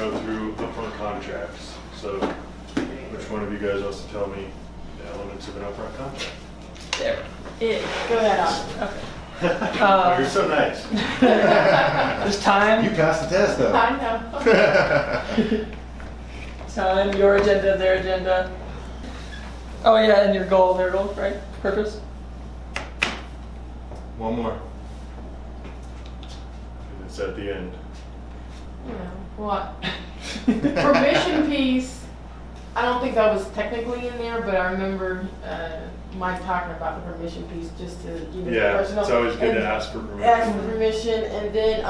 go through upfront contracts. So which one of you guys wants to tell me the elements of an upfront contract? There. Go ahead, Austin. Okay. You're so nice. There's time. You passed the test though. I know. Time, your agenda, their agenda. Oh yeah, and your goal, their goal, right? Purpose. One more. And it's at the end. What? Permission piece, I don't think that was technically in there, but I remember Mike talking about the permission piece just to give me Yeah, personal. it's always good and to ask for permission. ask for permission, and then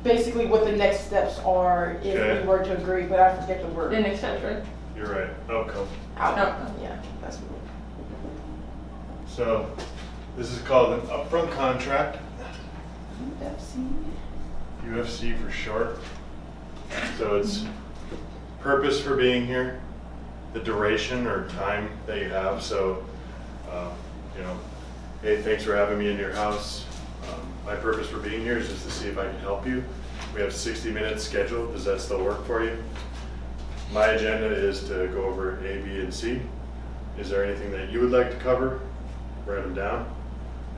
basically what the next steps are if Okay. we were to agree, but I forget the word. The next steps, right? You're right. Outcome. Outcome. Yeah, that's what. So this is called an upfront contract. UFC for short. So it's purpose for being here, the duration or time that you have. So, you know, hey, thanks for having me in your house. My purpose for being here is just to see if I can help you. We have 60 minutes scheduled. Does that still work for you? My agenda is to go over A, B, and C. Is there anything that you would like to cover? Write them down.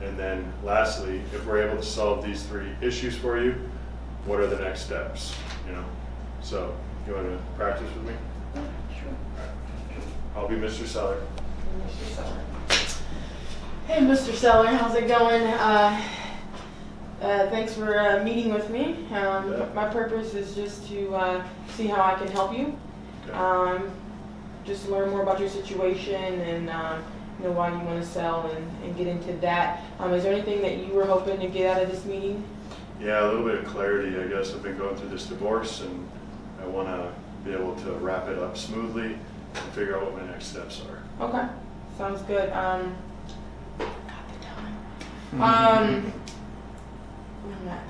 And then lastly, if we're able to solve these 3 issues for you, what are the next steps? You know, so you want to practice with me? Sure. I'll be Mr. Seller. Mr. Seller. Hey, Mr. Seller, how's it going? Thanks for meeting with me. Yeah. My purpose is just to see how I can help you. Okay. Just learn more about your situation and you know why you want to sell and get into that. Is there anything that you were hoping to get out of this meeting? Yeah, a little bit of clarity. I guess I've been going through this divorce and I want to be able to wrap it up smoothly and figure out what my next steps are. Okay, sounds good. Got the time.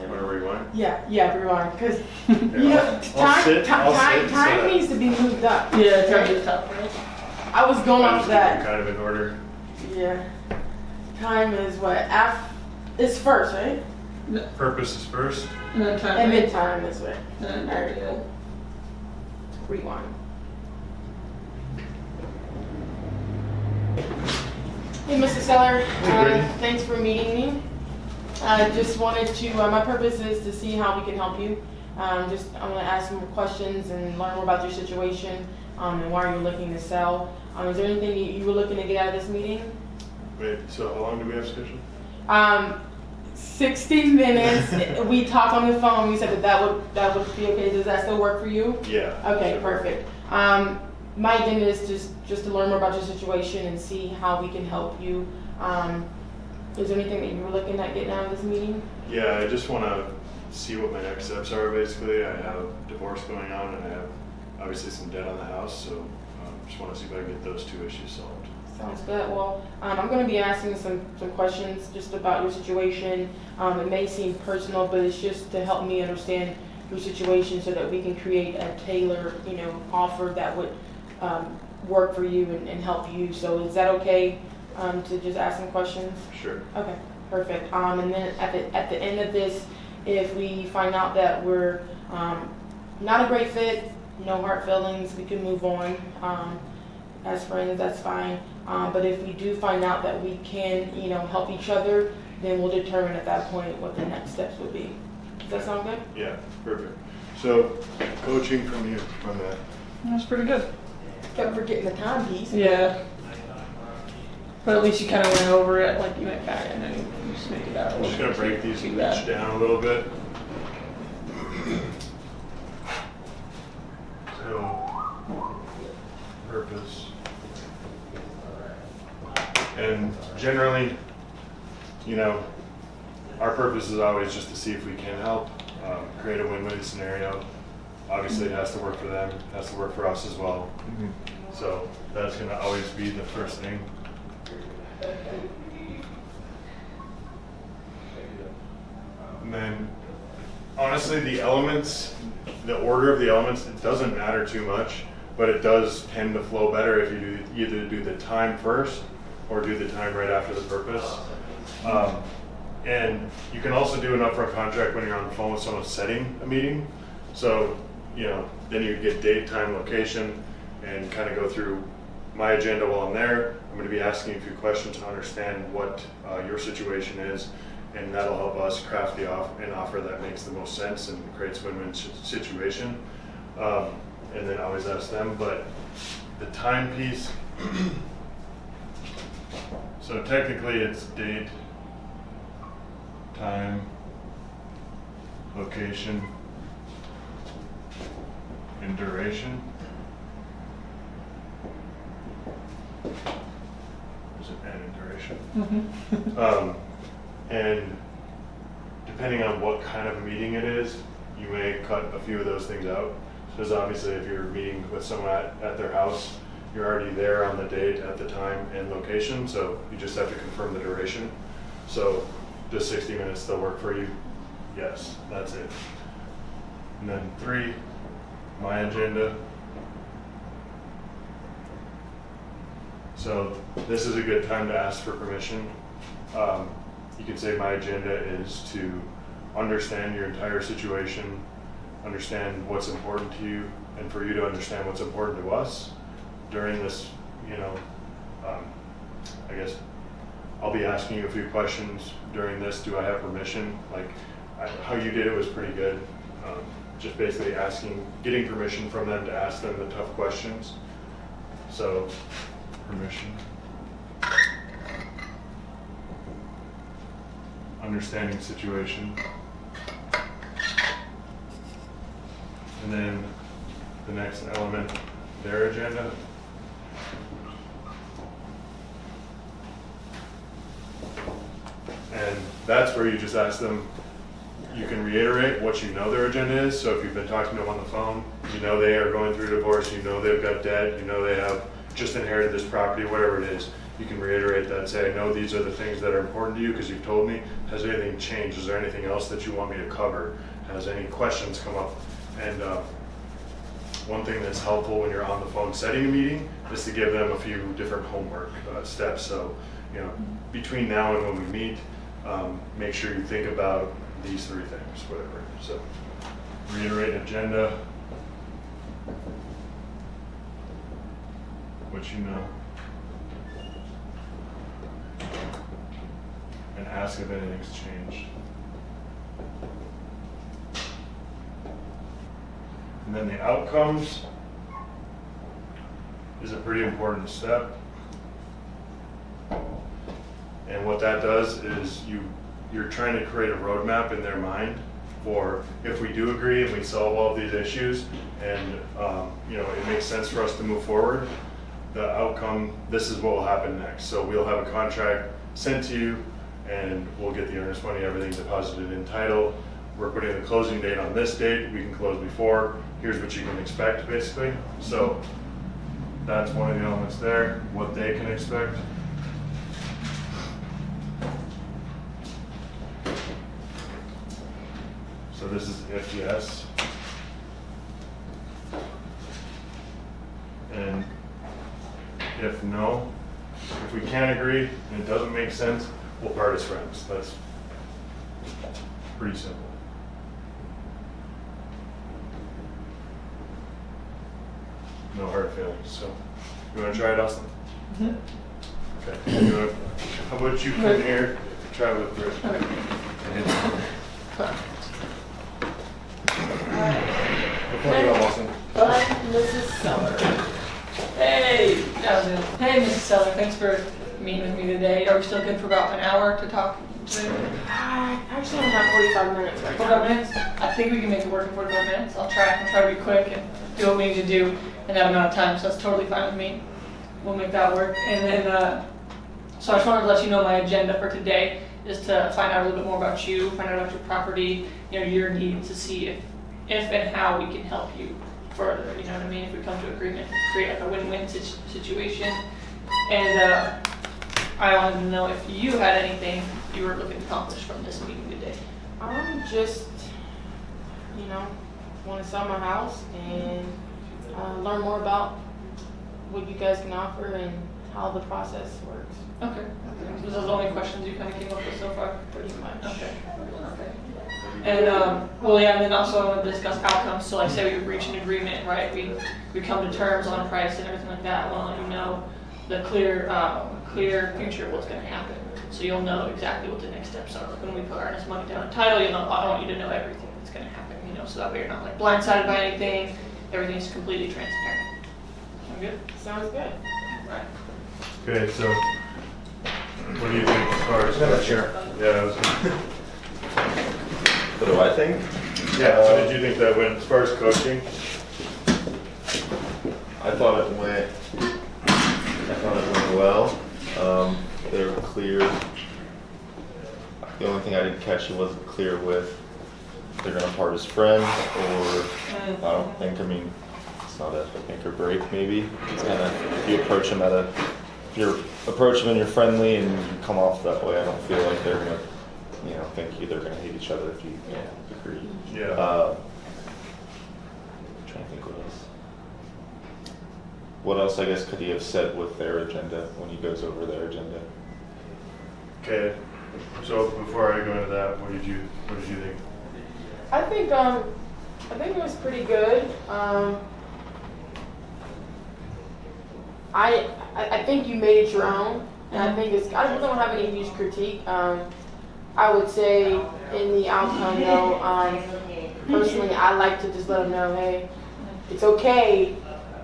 Whatever you want. Yeah, rewind, because Yeah, I'll sit time so needs to be moved up. Yeah, it's right? gonna be tough, right? I was going I off just that. keep them kind of in order. Yeah. Time is what? It's first, right? Purpose is first. And then time. And right? then time is what? And then Alright, yeah. cool. Rewind. Hey, Mr. Seller. Brittany. Thanks for meeting me. I just wanted to, my purpose is to see how we can help you. I'm going to ask some more questions and learn more about your situation and why you're looking to sell. Is there anything you were looking to get out of this meeting? Wait, so how long do we have scheduled? 60 minutes. We talked on the phone. We said that would be okay. Does that still work for you? Yeah. Okay, sure. perfect. My agenda is just to learn more about your situation and see how we can help you. Is there anything that you were looking at getting out of this meeting? Yeah, I just want to see what my next steps are, basically. I have divorce going on and I have obviously some debt on the house, so just want to see if I can get those 2 issues solved. Sounds good. Well, I'm going to be asking some questions just about your situation. It may seem personal, but it's just to help me understand your situation so that we can create a tailored, offer that would work for you and help you. So is that okay to just ask some questions? Sure. Okay, perfect. And then at the end of this, if we find out that we're not a great fit, no hard feelings, we can move on. As friends, that's fine. But if we do find out that we can, help each other, then we'll determine at that point what the next steps would be. Does that sound good? Yeah, perfect. So, coaching from you on that. That's pretty good. Kept forgetting the time piece. Yeah. But at least you kind of went over it, like you went back and then you just make it out. I'm just going to break these Too each bad. down a little bit. So, purpose. And generally, our purpose is always just to see if we can help, create a win-win scenario. Obviously, it has to work for them, it has to work for us as well. So that's going to always be the first thing. And then, honestly, the elements, the order of the elements, it doesn't matter too much, but it does tend to flow better if you either do the time first or do the time right after the purpose. And you can also do an upfront contract when you're on the phone with someone setting a meeting. So you know, then you get date, time, location, and kind of go through my agenda while I'm there. I'm going to be asking a few questions to understand what your situation is, and that'll help us craft an offer that makes the most sense and creates a win-win situation. And then always ask them. But the time piece, so technically it's date, time, location, and duration. Is it and duration? And depending on what kind of a meeting it is, you may cut a few of those things out. Because obviously if you're meeting with someone at their house, you're already there on the date, at the time, and location, so you just have to confirm the duration. So does 60 minutes still work for you? Yes, that's it. And then 3, my agenda. So this is a good time to ask for permission. You can say my agenda is to understand your entire situation, understand what's important to you, and for you to understand what's important to us during this, you know, I guess I'll be asking you a few questions during this. Do I have permission? Like how you did it was pretty good. Just basically getting permission from them to ask them the tough questions. So permission. Understanding situation. And then the next element, their agenda. And that's where you just ask them, you can reiterate what you know their agenda is. So if you've been talking to them on the phone, you know they are going through divorce, you know they've got debt, you know they have just inherited this property, whatever it is. You can reiterate that, say, I know these are the things that are important to you because you've told me. Has anything changed? Is there anything else that you want me to cover? Has any questions come up? And one thing that's helpful when you're on the phone setting a meeting is to give them a few different homework steps. So, you know, between now and when we meet, make sure you think about these 3 things, whatever. So, reiterate agenda, what you know, and ask if anything's changed. And then the outcomes is a pretty important step. And what that does is you're trying to create a roadmap in their mind for if we do agree and we solve all of these issues and you know, it makes sense for us to move forward, the outcome, this is what will happen next. So we'll have a contract sent to you and we'll get the earnest money, everything deposited in title. We're putting the closing date on this date. We can close before. Here's what you can expect, basically. So that's one of the elements there, what they can expect. So this is if yes. And if no, if we can't agree and it doesn't make sense, we'll part as friends. That's pretty simple. No hard feelings. So, you want to try it, Austin? Mm-hmm. Okay. How about you come here, try with Britt? Okay. Mrs. Seller. Hey, hey, Mrs. Seller. Thanks for meeting with me today. Are we still good for about an hour to talk today? Actually, I have 45 minutes right now. 45 minutes? I think we can make it work in 45 minutes. I'll try to be quick and do what we need to do in that amount of time, so that's totally fine with me. We'll make that work. And then, so I just wanted to let you know my agenda for today is to find out a little bit more about you, find out about your property, you know, your needs, to see if and how we can help you further, you know what I mean? If we come to agreement, create like a win-win situation. And I wanted to know if you had anything you were looking to accomplish from this meeting today. Just, you know, want to sell my house and learn more about what you guys can offer and how the process works. Okay. Those are the only questions you kind of came up with so far? Pretty much. Okay. And, well, yeah, and then also I want to discuss outcomes. So like say we reach an agreement, right? We come to terms on price and everything like that. I want to let you know the clear picture of what's going to happen. So you'll know exactly what the next steps are. Like when we put earnest money down in title, you'll know, I want you to know everything that's going to happen, you know, so that way you're not like blindsided by anything. Everything's completely transparent. Sound good? Sounds good. Right. Okay, so what do you think as far as? Yeah, I was gonna- What do I think? yeah. So did you think that went as far as coaching? I thought it went well. They were clear. The only thing I didn't catch it wasn't clear with they're gonna part as friends, or I don't think. I mean, it's not a make or break. Maybe it's kind of if you approach them if you approach them and you're friendly and you come off that way. I don't feel like they're gonna, think they're gonna hate each other if you agree. Yeah. Trying to think what else. What else, I guess, could he have said with their agenda when he goes over their agenda? Okay. So before I go into that, what did you think? I think it was pretty good. I think you made it your own, and I think I don't have any huge critique. I would say in the outcome though, personally, I like to just let them know, hey, it's okay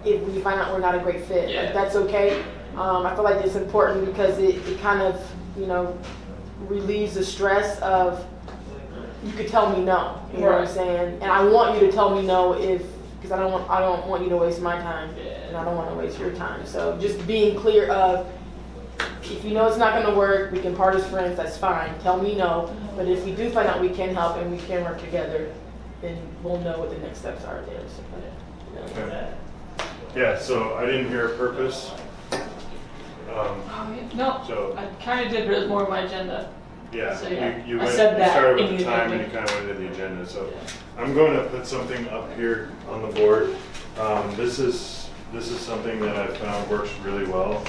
if we find out we're not a great fit. Yeah. Like, that's okay. I feel like it's important because it kind of, relieves the stress of you could tell me no. You know what I'm saying? And I want you to tell me no because I don't want you to waste my time, and I don't want to waste your time. So just being clear of, if you know it's not going to work, we can part as friends. That's fine. Tell me no. But if we do find out we can help and we can work together, then we'll know what the next steps are there. So, Okay. Yeah. So I didn't hear a purpose. No, So- I kind of did, but it was more of my agenda. Yeah, So, yeah, you I went, said you that started in with the the time and agenda. you kind of went into the agenda. So I'm going to put something up here on the board. This is something that I found works really well.